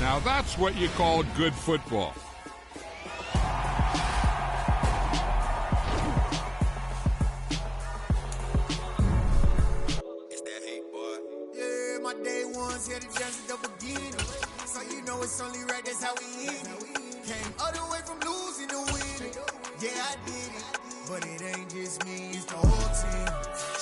Now that's what you call good football. It's that hate, boy. Yeah, my day ones here to dance at the beginning. So you know it's only right, that's how we end it. Came all the way from losing to winning. Yeah, I did it. But it ain't just me, it's the whole team.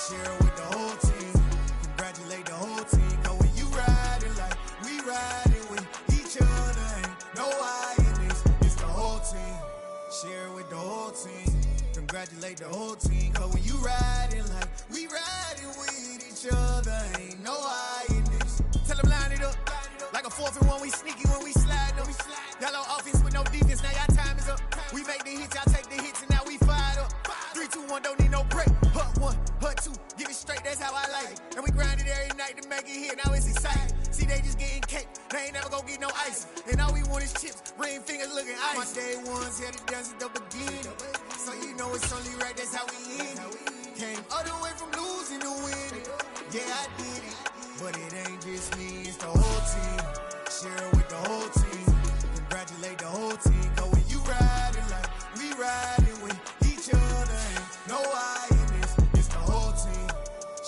Share it with the whole team. Congratulate the whole team. Cause when you riding like we riding with each other, ain't no I in this. It's the whole team. Share it with the whole team. Congratulate the whole team. Cause when you riding like we riding with each other, ain't no I in this. Tell them line it up. Like a 4th and 1, we sneaky when we slide them. Yellow offense with no defense, now y'all time is up. We make the hits, y'all take the hits, and now we fired up. 3, 2, 1, don't need no break. Hut 1, hut 2, give it straight, that's how I like it. And we grind it every night to make it hit, now it's exciting. See, they just getting cake, they ain't never gonna get no ice. And all we want is chips, ring fingers looking ice. My day ones here to dance at the beginning. So you know it's only right, that's how we end it. Came all the way from losing to winning. Yeah, I did it. But it ain't just me, it's the whole team. Share it with the whole team. Congratulate the whole team. Cause when you riding like we riding with each other, ain't no I in this. It's the whole team.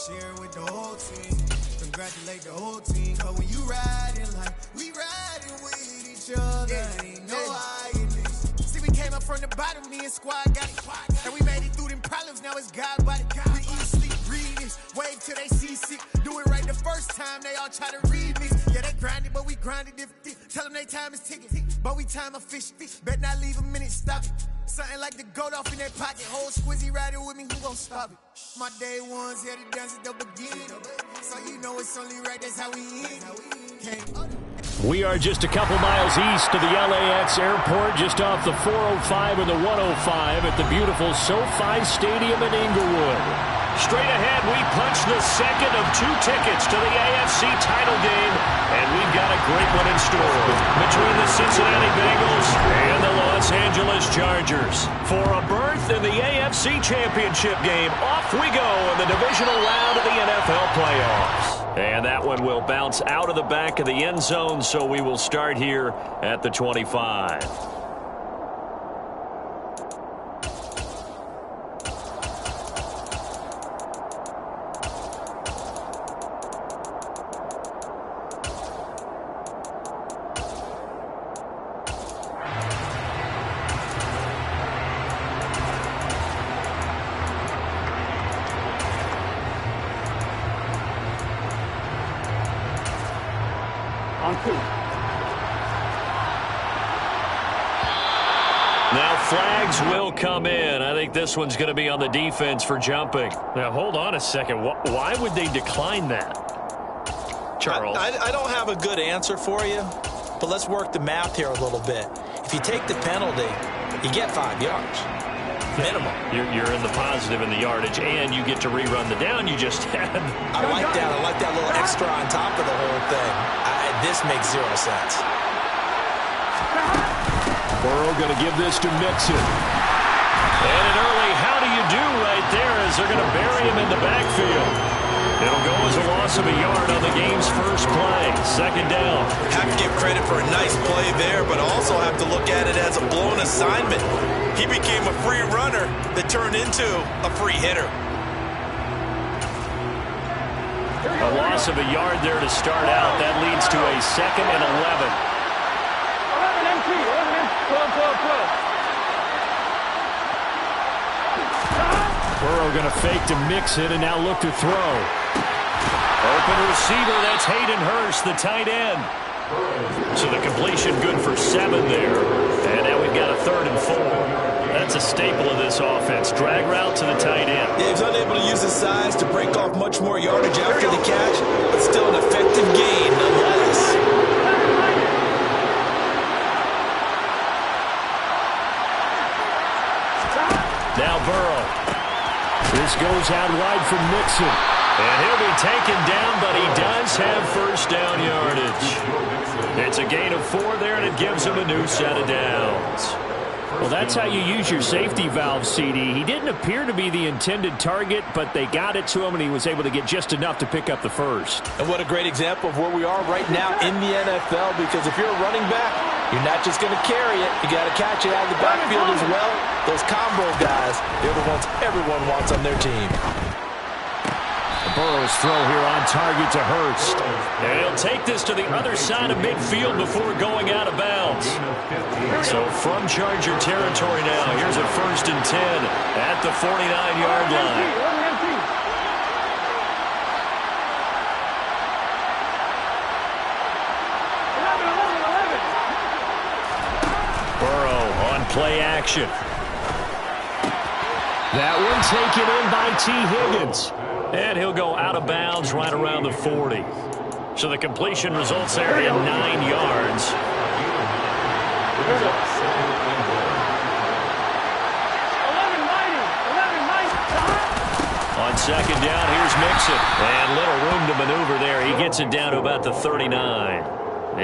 Share it with the whole team. Congratulate the whole team. Cause when you riding like we riding with each other, ain't no I in this. See, we came up from the bottom, me and squad got it. And we made it through them problems, now it's God body. We eat, sleep, breathe this. Wave till they see sick. Do it right the first time, they all try to read me. Yeah, they grinded, but we grinded different. Tell them they time is ticking, but we time a fish. Bet not leave a minute, stop it. Something like the goat off in their pocket. Whole squizzy riding with me, who gon' stop it? My day ones here to dance at the beginning. So you know it's only right, that's how we end it. We are just a couple miles east of the LAX airport, just off the 405 and the 105 at the beautiful SoFi Stadium in Inglewood. Straight ahead, we punch the second of 2 tickets to the AFC title game, and we've got a great one in store between the Cincinnati Bengals and the Los Angeles Chargers. For a berth in the AFC Championship game, off we go in the divisional round of the NFL playoffs. And that one will bounce out of the back of the end zone, so we will start here at the 25. Now flags will come in. I think this one's going to be on the defense for jumping. Now hold on a second. Why would they decline that? Charles? I don't have a good answer for you, but let's work the math here a little bit. If you take the penalty, you get 5 yards. Minimum. You're in the positive in the yardage, and you get to rerun the down you just had. I like that. I like that little extra on top of the whole thing. This makes 0 sense. Burrow going to give this to Mixon. And an early how do you do right there as they're going to bury him in the backfield. It'll go as a loss of a yard on the game's first play. Second down. Have to give credit for a nice play there, but also have to look at it as a blown assignment. He became a free runner that turned into a free hitter. A loss of a yard there to start out. That leads to a 2nd and 11. Burrow going to fake to Mixon and now look to throw. Open receiver, that's Hayden Hurst, the tight end. So the completion good for 7 there. And now we've got a 3rd and 4. That's a staple of this offense. Drag route to the tight end. Yeah, he's unable to use his size to break off much more yardage after the catch, but still an effective gain nonetheless. Now Burrow. This goes out wide for Mixon. And he'll be taken down, but he does have first down yardage. It's a gain of 4 there, and it gives him a new set of downs. Well, that's how you use your safety valve, CD. He didn't appear to be the intended target, but they got it to him, and he was able to get just enough to pick up the first. And what a great example of where we are right now in the NFL, because if you're a running back, you're not just going to carry it. You got to catch it out of the backfield as well. Those combo guys, they're the ones everyone wants on their team. Burrow's throw here on target to Hurst. And he'll take this to the other side of midfield before going out of bounds. So from Charger territory now, here's a 1st and 10 at the 49-yard line. Burrow on play action. That one taken in by T. Higgins. And he'll go out of bounds right around the 40. So the completion results there in 9 yards. On 2nd down, here's Mixon. And little room to maneuver there. He gets it down to about the 39.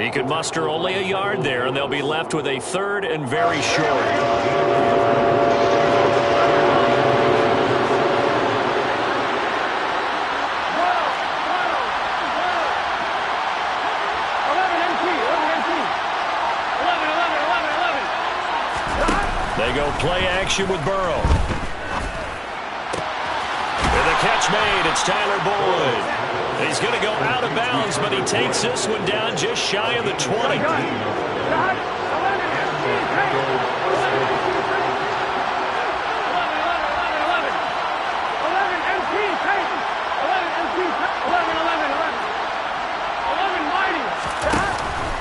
He could muster only a yard there, and they'll be left with a 3rd and very short. They go play action with Burrow. With a catch made, it's Tyler Boyd. He's going to go out of bounds, but he takes this one down just shy of the 20.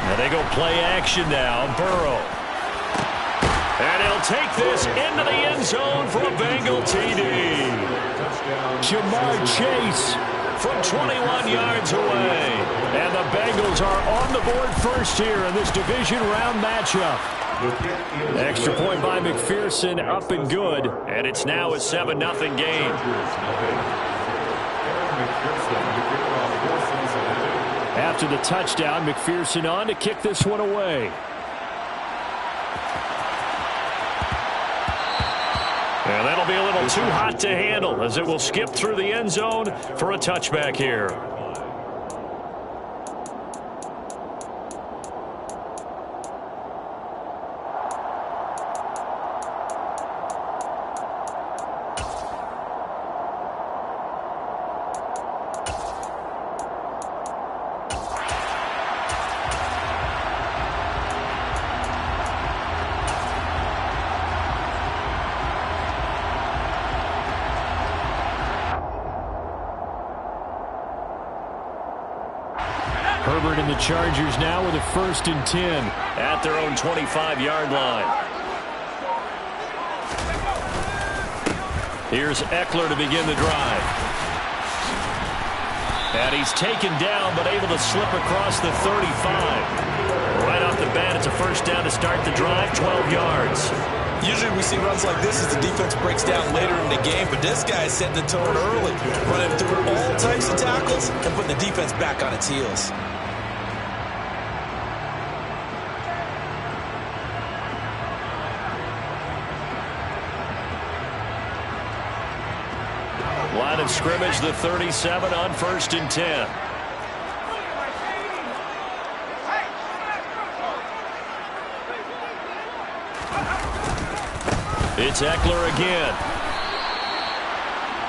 Now they go play action now, Burrow. And he'll take this into the end zone for a Bengal TD. Jamar Chase from 21 yards away. And the Bengals are on the board first here in this division round matchup. Extra point by McPherson, up and good. And it's now a 7-0 game. After the touchdown, McPherson on to kick this one away. And that'll be a little too hot to handle as it will skip through the end zone for a touchback here. Herbert and the Chargers now with a 1st and 10 at their own 25-yard line. Here's Eckler to begin the drive. And he's taken down but able to slip across the 35. Right off the bat, it's a 1st down to start the drive, 12 yards. Usually we see runs like this as the defense breaks down later in the game, but this guy is setting the tone early, running through all types of tackles and putting the defense back on its heels. Line of scrimmage, the 37 on 1st and 10. It's Eckler again.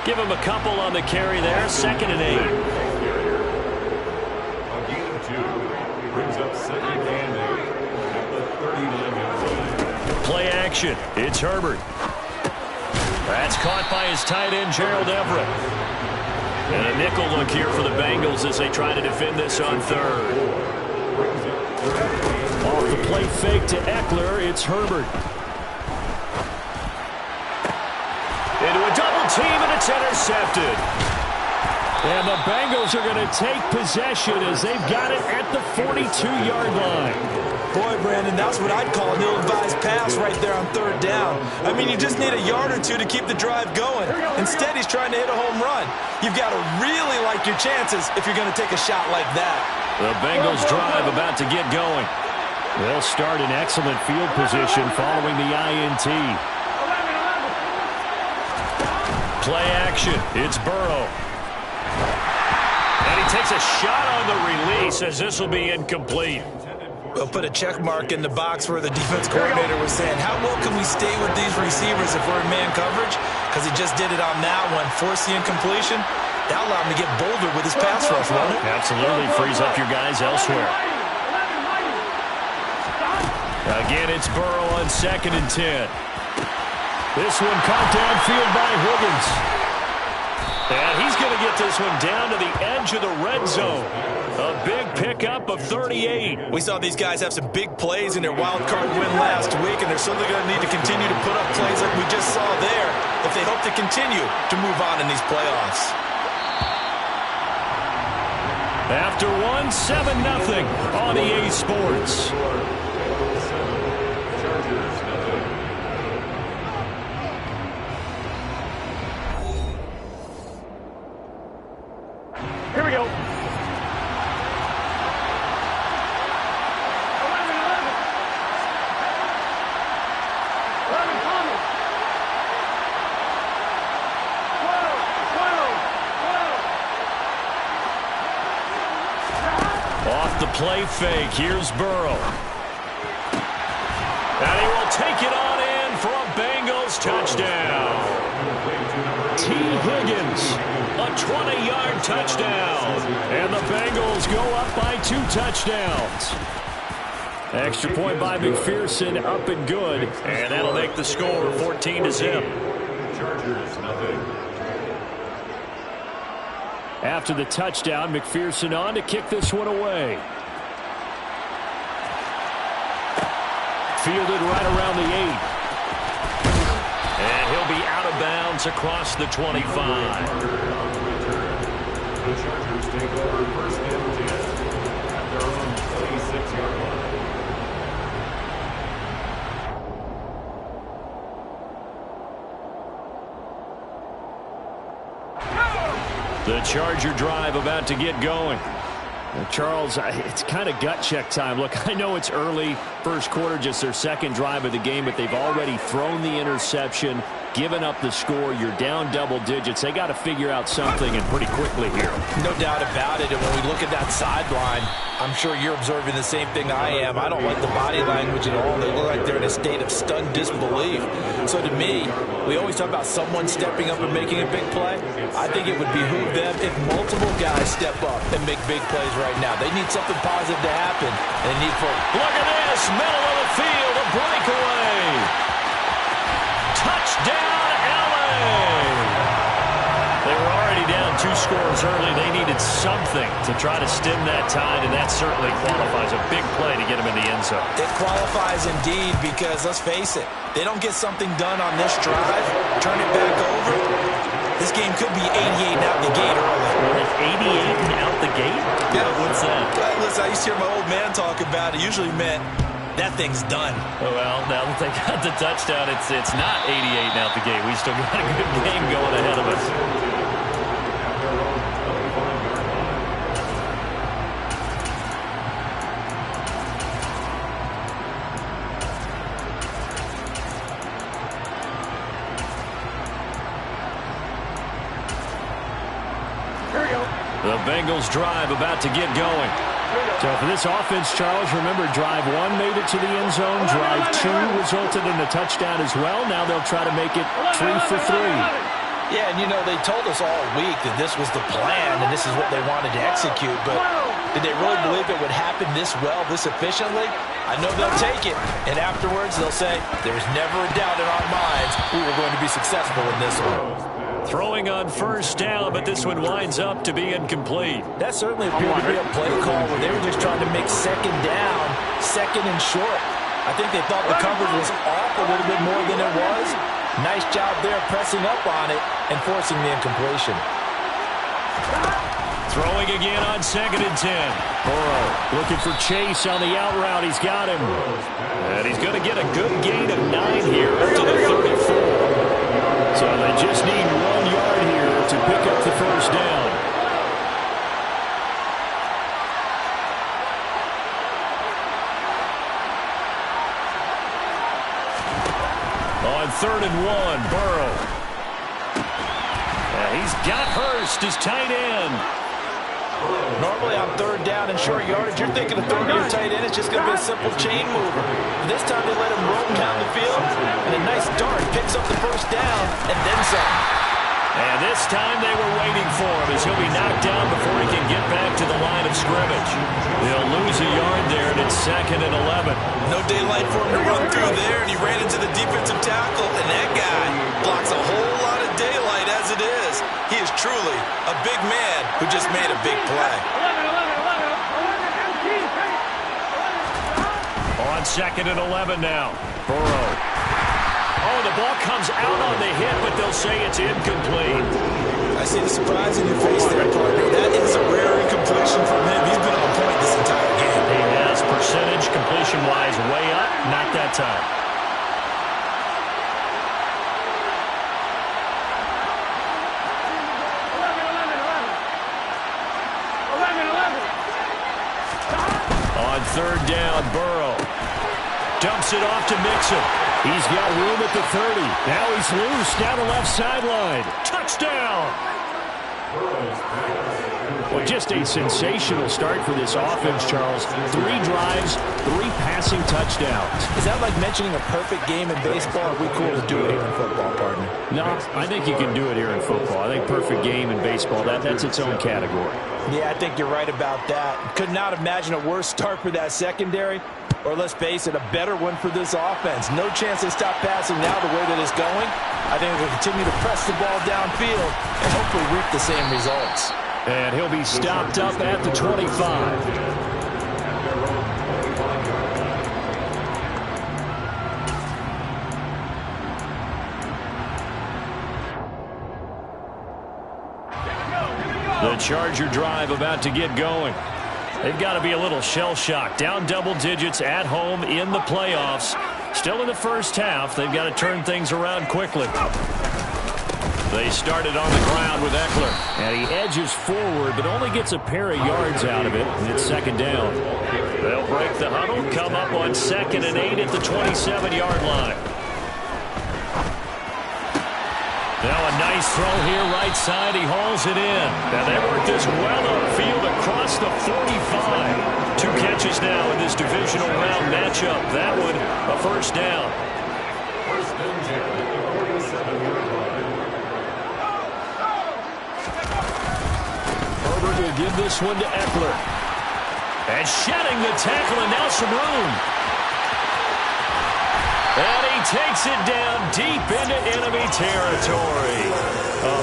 Give him a couple on the carry there. 2nd and 8. Play action. It's Herbert. That's caught by his tight end, Gerald Everett. And a nickel look here for the Bengals as they try to defend this on 3rd. Off the play fake to Eckler, it's Herbert. Into a double team, and it's intercepted. And the Bengals are going to take possession as they've got it at the 42-yard line. Boy, Brandon, that's what I'd call an ill-advised pass right there on 3rd down. I mean, you just need a yard or two to keep the drive going. Instead, he's trying to hit a home run. You've got to really like your chances if you're going to take a shot like that. The Bengals drive about to get going. They'll start in excellent field position following the INT. Play action. It's Burrow. And he takes a shot on the release as this will be incomplete. We'll put a check mark in the box where the defense coordinator was saying, how well can we stay with these receivers if we're in man coverage? Because he just did it on that one, forced the incompletion. That allowed him to get bolder with his pass rush, won't it? Absolutely. Frees up your guys elsewhere. Again, it's Burrow on 2nd and 10. This one caught downfield by Higgins. And he's going to get this one down to the edge of the red zone. A big pickup of 38. We saw these guys have some big plays in their wild card win last week, and they're certainly going to need to continue to put up plays like we just saw there if they hope to continue to move on in these playoffs. After one, 7-0 on EA Sports. Here we go. Off the play fake, here's Burrow. And he will take it on in for a Bengals touchdown. T. Higgins, a 20-yard touchdown. And the Bengals go up by 2 touchdowns. Extra point by McPherson, up and good. And that'll make the score 14-0. Chargers, nothing. After the touchdown, McPherson on to kick this one away. Fielded right around the 8. And he'll be out of bounds across the 25. The Chargers take over 1st and 10 at their own 26-yard line. The Charger drive about to get going. Charles, it's kind of gut check time. Look, I know it's early, first quarter, just their 2nd drive of the game, but they've already thrown the interception, given up the score. You're down double digits. They got to figure out something, and pretty quickly here. No doubt about it. And when we look at that sideline, I'm sure you're observing the same thing I am. I don't like the body language at all. They look like they're in a state of stunned disbelief. So to me, we always talk about someone stepping up and making a big play. I think it would behoove them if multiple guys step up and make big plays right now. They need something positive to happen. And they need for look at this, middle of the field, a breakaway. Touchdown, LA. They were already down 2 scores early. They needed something to try to stem that tide, and that certainly qualifies. A big play to get them in the end zone. It qualifies indeed because, let's face it, they don't get something done on this drive, turn it back over, this game could be 88 and out the gate early. Like 88 and out the gate? Yeah. What's that? Listen, I used to hear my old man talk about it. Usually meant that thing's done. Well, now that they got the touchdown, it's not 88 and out the gate. We still got a good game going ahead of us. The Bengals drive about to get going. So for this offense, Charles, remember drive 1 made it to the end zone. Drive 2 resulted in a touchdown as well. Now they'll try to make it 3 for 3. Yeah, and you know, they told us all week that this was the plan and this is what they wanted to execute. But did they really believe it would happen this well, this efficiently? I know they'll take it. And afterwards, they'll say, there's never a doubt in our minds we were going to be successful in this one. Throwing on 1st down, but this one winds up to be incomplete. That certainly appeared to be a play call where they were just trying to make 2nd down, 2nd and short. I think they thought the coverage was off a little bit more than it was. Nice job there pressing up on it and forcing the incompletion. Throwing again on 2nd and 10. Burrow looking for Chase on the out route. He's got him. And he's going to get a good gain of 9 here up to the 34. So they just need 1 yard here to pick up the 1st down. on 3rd and 1. Burrow. He's got Hurst as tight end. Normally on 3rd down and short yardage, you're thinking of throwing to your tight end. It's just going to be a simple chain mover. This time they let him roam down the field, and a nice dart picks up the 1st down and then some. And this time they were waiting for him as he'll be knocked down before he can get back to the line of scrimmage. They'll lose a yard there, and it's 2nd and 11. No daylight for him to run through there, and he ran into the defensive tackle, and that guy blocks a whole lot of daylight as it is. He is truly a big man who just made a big play. On 2nd and 11 now. Burrow. Oh, the ball comes out on the hit, but they'll say it's incomplete. I see the surprise in your face there, partner. That is a rare incompletion from him. He's been on point this entire game. He has percentage completion-wise way up, not that time. On 3rd down, Burrow dumps it off to Mixon. He's got room at the 30. Now he's loose down the left sideline. Touchdown! Well, just a sensational start for this offense, Charles. 3 drives, 3 passing touchdowns. Is that like mentioning a perfect game in baseball? Are we cool to do it here in football, partner? No, I think you can do it here in football. I think perfect game in baseball, that's its own category. Yeah, I think you're right about that. Could not imagine a worse start for that secondary. Or let's face it, a better one for this offense. No chance they stop passing now the way that it's going. I think they'll continue to press the ball downfield and hopefully reap the same results. And he'll be stopped up at the 25. The Charger drive about to get going. They've got to be a little shell-shocked. Down double digits at home in the playoffs. Still in the first half. They've got to turn things around quickly. They started on the ground with Eckler. And he edges forward, but only gets a pair of yards out of it. And it's 2nd down. They'll break the huddle, come up on 2nd and 8 at the 27-yard line. Now a nice throw here, right side. He hauls it in. Now they work this well upfield across the 45. 2 catches now in this divisional round matchup. That one, a 1st down. Herbert will give this one to Eckler. And shedding the tackle, and now some room. And he takes it down deep into enemy territory.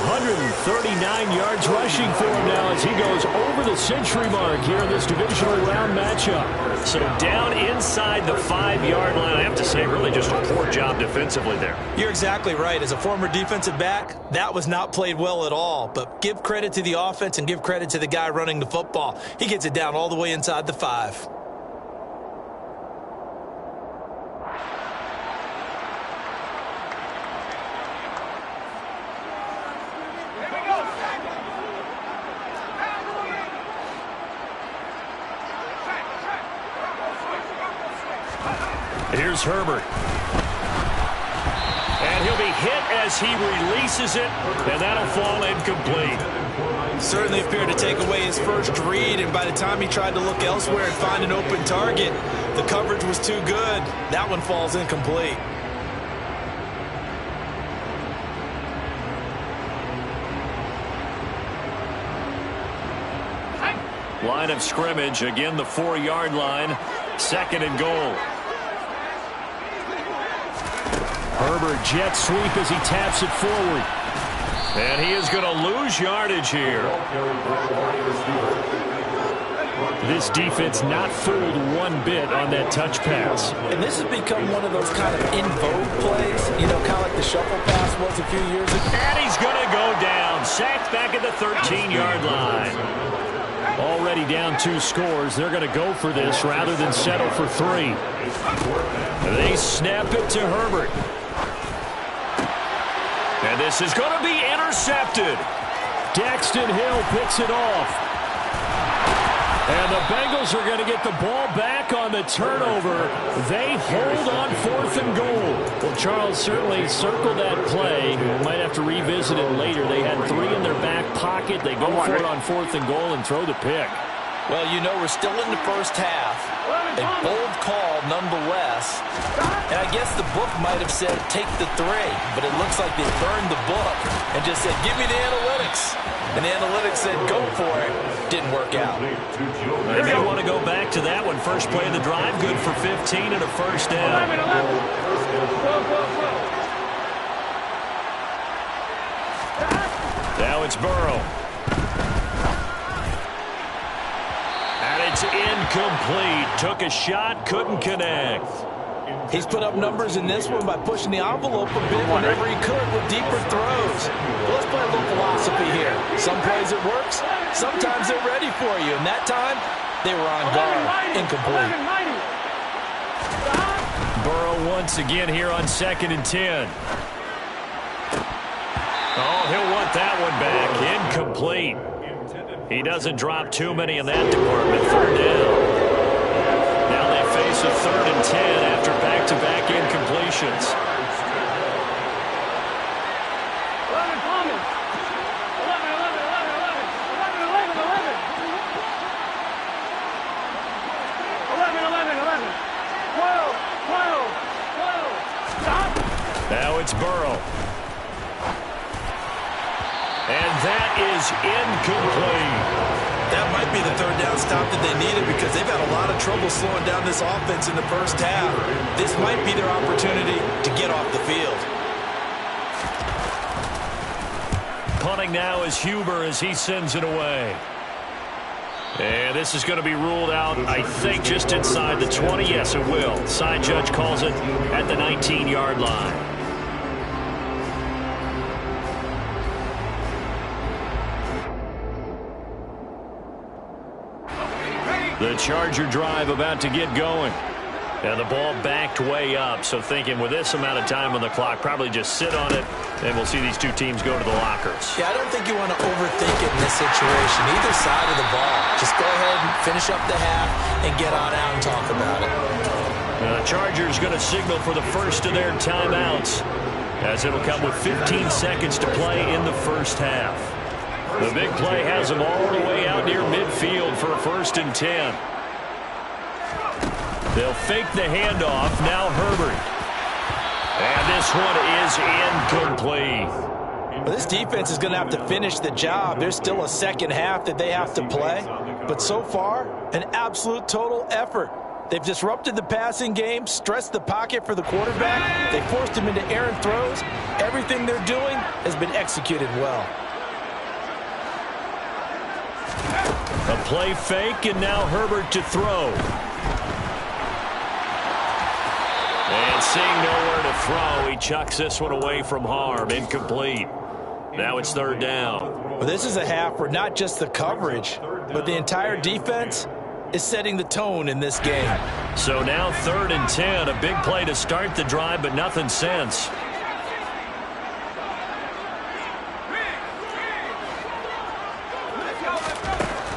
139 yards rushing for him now as he goes over the century mark here in this divisional round matchup. So down inside the 5-yard line. I have to say, really just a poor job defensively there. You're exactly right. As a former defensive back, that was not played well at all. But give credit to the offense and give credit to the guy running the football. He gets it down all the way inside the 5. Here's Herbert. And he'll be hit as he releases it, and that'll fall incomplete. Certainly appeared to take away his first read, and by the time he tried to look elsewhere and find an open target, the coverage was too good. That one falls incomplete. Line of scrimmage, again the 4-yard line, 2nd and goal. Herbert jet sweep as he taps it forward. And he is going to lose yardage here. This defense not fooled one bit on that touch pass. And this has become one of those kind of in vogue plays, you know, kind of like the shuffle pass was a few years ago. And he's going to go down, sacked back at the 13-yard line. Already down 2 scores. They're going to go for this rather than settle for 3. They snap it to Herbert. And this is going to be intercepted. Daxton Hill picks it off. And the Bengals are going to get the ball back on the turnover. They hold on 4th and goal. Well, Charles certainly circled that play. Might have to revisit it later. They had 3 in their back pocket. They go for it on 4th and goal and throw the pick. Well, you know, we're still in the first half. A bold call nonetheless. And I guess the book might have said take the 3, but it looks like they burned the book and just said, give me the analytics. And the analytics said, go for it. Didn't work out. They may want to go back to that one. First play of the drive, good for 15 and a first down. Now it's Burrow. And it's incomplete. Took a shot, couldn't connect. He's put up numbers in this one by pushing the envelope a bit whenever he could with deeper throws. But let's play a little philosophy here. Some plays it works, sometimes they're ready for you. And that time, they were on guard. Incomplete. Burrow once again here on 2nd and 10. Oh, he'll want that one back. Incomplete. He doesn't drop too many in that department. 3rd down. Now they face a 3rd and 10 after back-to-back incompletions. 12. Now it's Burrow. And that is incomplete. That might be the 3rd down stop that they needed because they've had a lot of trouble slowing down this offense in the first half. This might be their opportunity to get off the field. Punting now is Huber as he sends it away. And this is going to be ruled out, I think, just inside the 20. Yes, it will. Side judge calls it at the 19-yard line. The Charger drive about to get going. And the ball backed way up. So thinking with this amount of time on the clock, probably just sit on it, and we'll see these two teams go to the lockers. Yeah, I don't think you want to overthink it in this situation. Either side of the ball. Just go ahead and finish up the half and get on out and talk about it. The Chargers going to signal for the first of their timeouts, as it'll come with 15 seconds to play in the first half. The big play has them all the way out near midfield for a 1st and 10. They'll fake the handoff. Now Herbert. And this one is incomplete. Well, this defense is going to have to finish the job. There's still a second half that they have to play. But so far, an absolute total effort. They've disrupted the passing game, stressed the pocket for the quarterback. They forced him into errant throws. Everything they're doing has been executed well. A play fake, and now Herbert to throw. And seeing nowhere to throw, he chucks this one away from harm. Incomplete. Now it's 3rd down. Well, this is a half where not just the coverage, but the entire defense is setting the tone in this game. So now 3rd and 10, a big play to start the drive, but nothing since.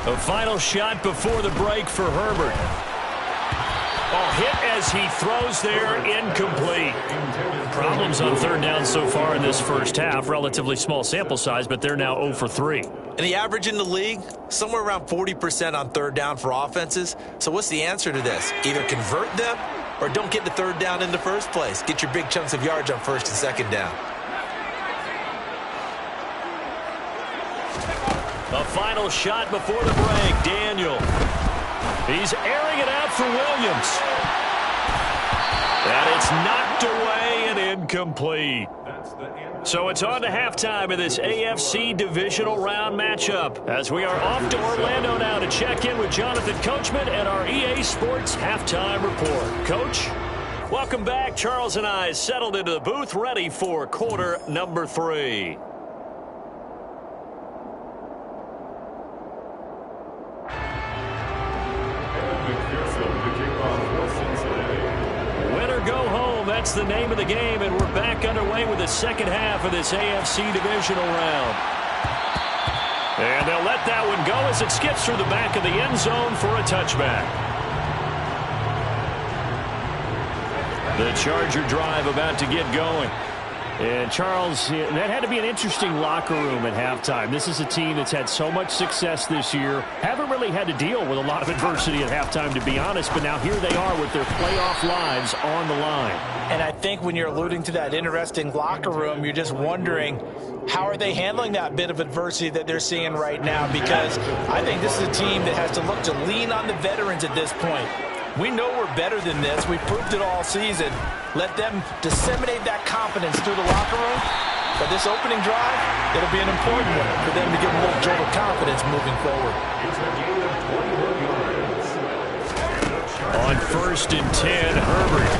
A final shot before the break for Herbert. Oh, hit as he throws there, incomplete. Problems on 3rd down so far in this first half. Relatively small sample size, but they're now 0 for 3. And the average in the league, somewhere around 40% on 3rd down for offenses. So what's the answer to this? Either convert them or don't get the 3rd down in the first place. Get your big chunks of yards on 1st and 2nd down. A final shot before the break. Daniel. He's airing it out for Williams. And it's knocked away and incomplete. So it's on to halftime of this AFC divisional round matchup, as we are off to Orlando now to check in with Jonathan Coachman and our EA Sports halftime report. Coach, welcome back. Charles and I settled into the booth, ready for quarter number 3. Win or go home, that's the name of the game, and we're back underway with the second half of this AFC divisional round. And they'll let that one go as it skips through the back of the end zone for a touchback. The Charger drive about to get going. And Charles, that had to be an interesting locker room at halftime. This is a team that's had so much success this year. Haven't really had to deal with a lot of adversity at halftime, to be honest. But now here they are with their playoff lives on the line. And I think when you're alluding to that interesting locker room, you're just wondering, how are they handling that bit of adversity that they're seeing right now? Because I think this is a team that has to look to lean on the veterans at this point. We know we're better than this. We proved it all season. Let them disseminate that confidence through the locker room. But this opening drive, it'll be an important one for them to give a little jolt of confidence moving forward. On 1st and 10, Herbert.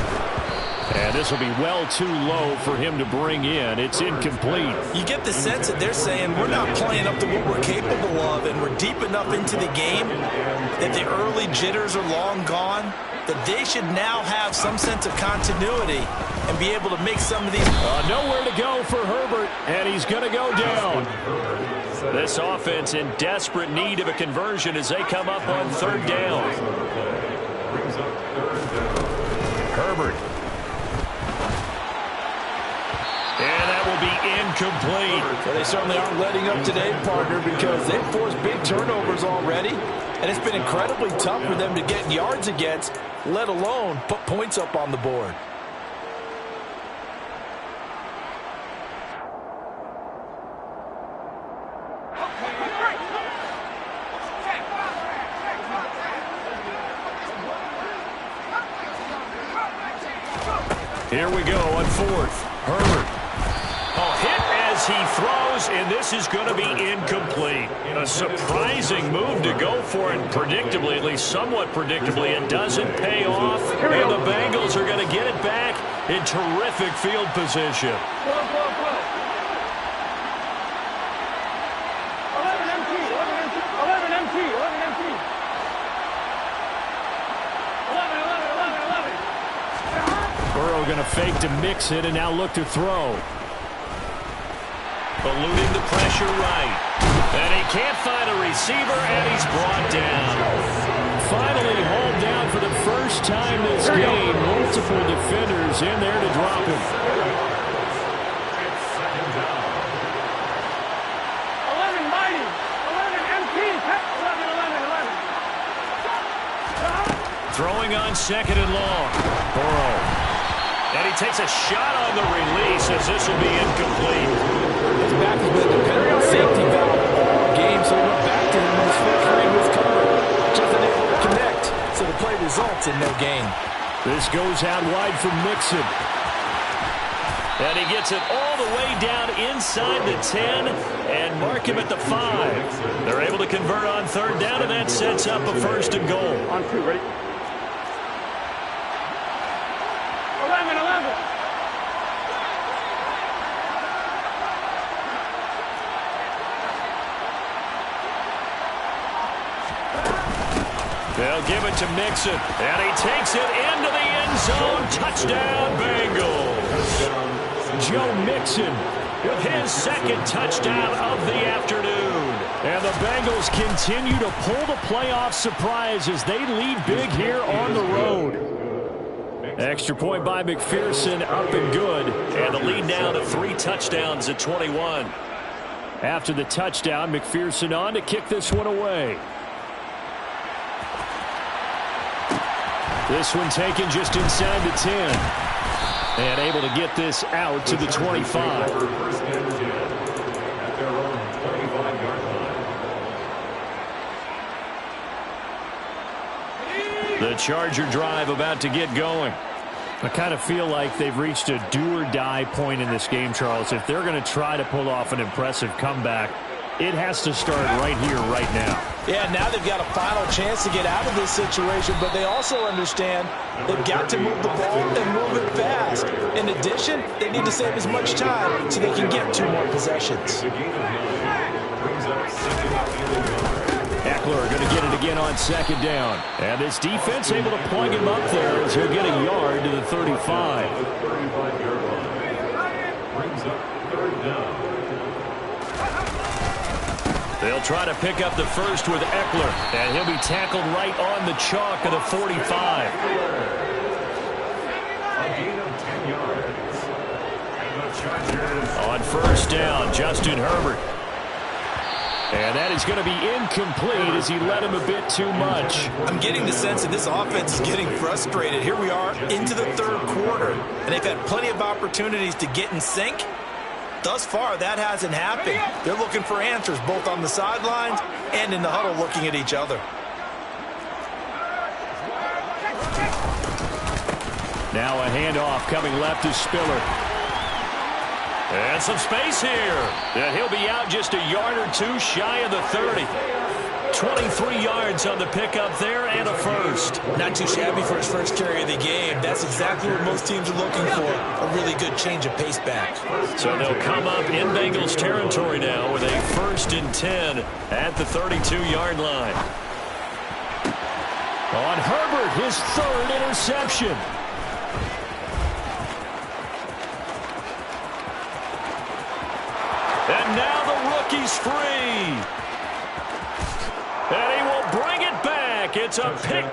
And this will be well too low for him to bring in. It's incomplete. You get the sense that they're saying we're not playing up to what we're capable of, and we're deep enough into the game that the early jitters are long gone, that they should now have some sense of continuity and be able to make some of these. Nowhere to go for Herbert, and he's going to go down. This offense in desperate need of a conversion as they come up on 3rd down. Herbert. And that will be incomplete. Well, they certainly aren't letting up today, partner, because they've forced big turnovers already. And it's been incredibly tough for them to get yards against, let alone put points up on the board. Here we go on 4th. Herbert. Hit as he throws, and this is going to be incomplete. A surprising move to go for it predictably, at least somewhat predictably. It doesn't pay off, and the Bengals are going to get it back in terrific field position. 11 empty. Burrow going to fake to mix it and now look to throw. Eluding the pressure right. And he can't find a receiver, and he's brought down. Finally hauled down for the first time this game. Multiple defenders in there to drop him. 11 mighty. 11 empty. 11. Throwing on 2nd and long. Burrow. And he takes a shot on the release as this will be incomplete. His back has been dependent on safety valve all game, so he went back to him when his full frame was covered. Just unable to connect, so the play results in no gain. This goes out wide for Mixon. And he gets it all the way down inside the 10 and mark him at the 5. They're able to convert on 3rd down, and that sets up a 1st and goal. On 2, ready? 11. They'll give it to Mixon, and he takes it into the end zone. Touchdown, Bengals. Joe Mixon with his 2nd touchdown of the afternoon. And the Bengals continue to pull the playoff surprise as they lead big here on the road. Extra point by McPherson, up and good. And the lead now to 3 touchdowns at 21. After the touchdown, McPherson on to kick this one away. This one taken just inside the 10. And able to get this out to the 25. The Charger drive about to get going. I kind of feel like they've reached a do-or-die point in this game, Charles. If they're going to try to pull off an impressive comeback, it has to start right here, right now. Yeah, now they've got a final chance to get out of this situation, but they also understand they've got to move the ball and move it fast. In addition, they need to save as much time so they can get 2 more possessions. Eckler going to get it again on 2nd down. And this defense able to plug him up there as he'll get a yard to the 35. They'll try to pick up the first with Eckler, and he'll be tackled right on the chalk of the 45. A gain of 10 yards. And the Chargers. On first down, Justin Herbert. And that is going to be incomplete as he led him a bit too much. I'm getting the sense that this offense is getting frustrated. Here we are into the third quarter, and they've had plenty of opportunities to get in sync. Thus far, that hasn't happened. They're looking for answers both on the sidelines and in the huddle looking at each other. Now a handoff coming left to Spiller. And some space here. And he'll be out just a yard or two shy of the 30. 23 yards on the pickup there and a first. Not too shabby for his first carry of the game. That's exactly what most teams are looking for, a really good change of pace back. So they'll come up in Bengals territory now with a 1st and 10 at the 32-yard line. On Herbert, his 3rd interception. And now the rookie's free. And he will bring it back. It's a pick